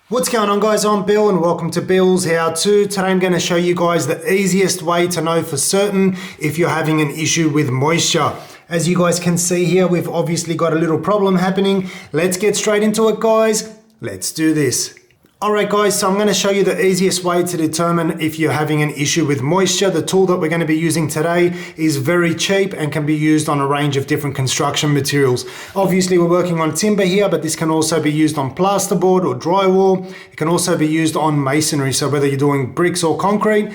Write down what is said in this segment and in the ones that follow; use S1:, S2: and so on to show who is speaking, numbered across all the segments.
S1: What's going on, guys? I'm Bill and welcome to Bill's How To. Today I'm going to show you guys the easiest way to know for certain if you're having an issue with moisture. As you guys can see here, we've obviously got a little problem happening. Let's get straight into it, guys. Let's do this. Alright guys, so I'm going to show you the easiest way to determine if you're having an issue with moisture. The tool that we're going to be using today is very cheap and can be used on a range of different construction materials. Obviously we're working on timber here, but this can also be used on plasterboard or drywall. It can also be used on masonry, so whether you're doing bricks or concrete.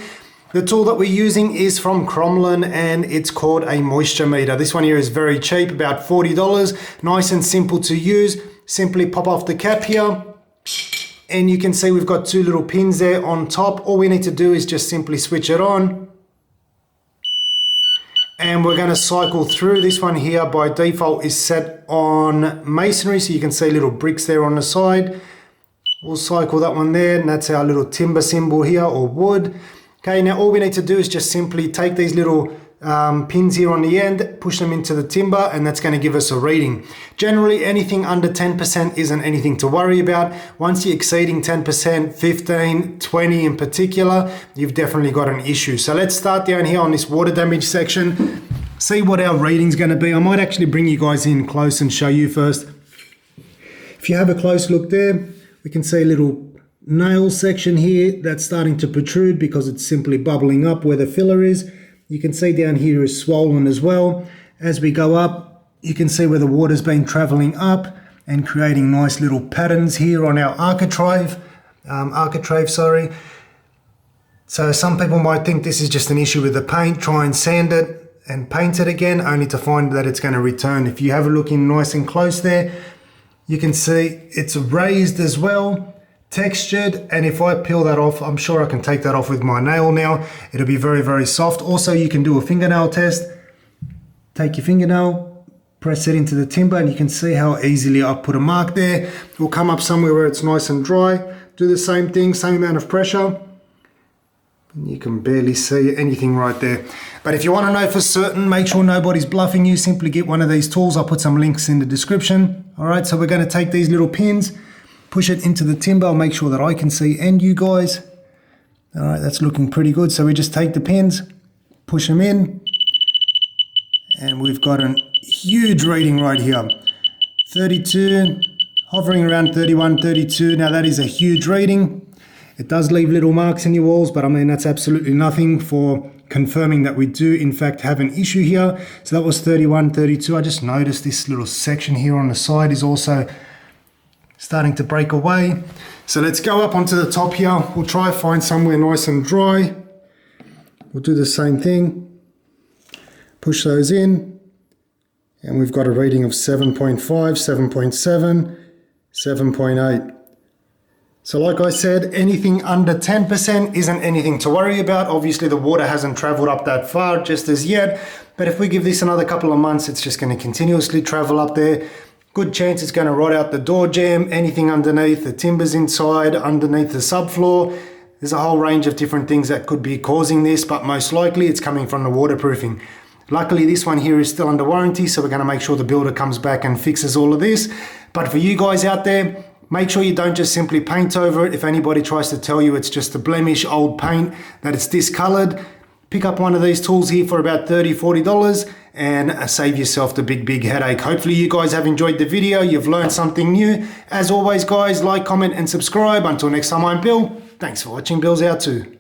S1: The tool that we're using is from Crommelin and it's called a moisture meter. This one here is very cheap, about $40. Nice and simple to use. Simply pop off the cap here. And you can see we've got two little pins there on top. All we need to do is just simply switch it on. And we're going to cycle through. This one here by default is set on masonry, so you can see little bricks there on the side. We'll cycle that one there, and that's our little timber symbol here, or wood. Okay, now all we need to do is just simply take these little pins here on the end, push them into the timber, and that's going to give us a reading. Generally, anything under 10% isn't anything to worry about. Once you're exceeding 10%, 15, 20 in particular, you've definitely got an issue. So let's start down here on this water damage section, see what our reading's going to be. I might actually bring you guys in close and show you first. If you have a close look there, we can see a little nail section here that's starting to protrude because it's simply bubbling up where the filler is. You can see down here is swollen as well. As we go up, you can see where the water's been traveling up and creating nice little patterns here on our architrave. So some people might think this is just an issue with the paint. Try and sand it and paint it again, only to find that it's going to return. If you have a look in nice and close there, you can see it's raised as well, textured, and if I peel that off, I'm sure I can take that off with my nail now. It'll be very, very soft. Also, you can do a fingernail test. Take your fingernail, press it into the timber, and you can see how easily I put a mark there. It will come up somewhere where it's nice and dry. Do the same thing, same amount of pressure. And you can barely see anything right there. But if you want to know for certain, make sure nobody's bluffing you, simply get one of these tools. I'll put some links in the description. All right, so we're going to take these little pins, push it into the timber. I'll make sure that I can see and you guys. All right, that's looking pretty good. So we just take the pins, push them in, and we've got a huge reading right here. 32, hovering around 31, 32. Now that is a huge reading. It does leave little marks in your walls, but I mean, that's absolutely nothing for confirming that we do in fact have an issue here. So that was 31, 32. I just noticed this little section here on the side is also starting to break away. So let's go up onto the top here. We'll try to find somewhere nice and dry. We'll do the same thing. Push those in. And we've got a reading of 7.5, 7.7, 7.8. So like I said, anything under 10% isn't anything to worry about. Obviously the water hasn't traveled up that far just as yet. But if we give this another couple of months, it's just going to continuously travel up there. Good chance it's going to rot out the door jamb, anything underneath, the timbers inside, underneath the subfloor. There's a whole range of different things that could be causing this, but most likely it's coming from the waterproofing. Luckily this one here is still under warranty, so we're going to make sure the builder comes back and fixes all of this. But for you guys out there, make sure you don't just simply paint over it. If anybody tries to tell you it's just a blemish old paint, that it's discolored, pick up one of these tools here for about $30, $40 and save yourself the big headache. Hopefully you guys have enjoyed the video. You've learned something new. As always, guys, like, comment and subscribe. Until next time, I'm Bill. Thanks for watching Bill's How To.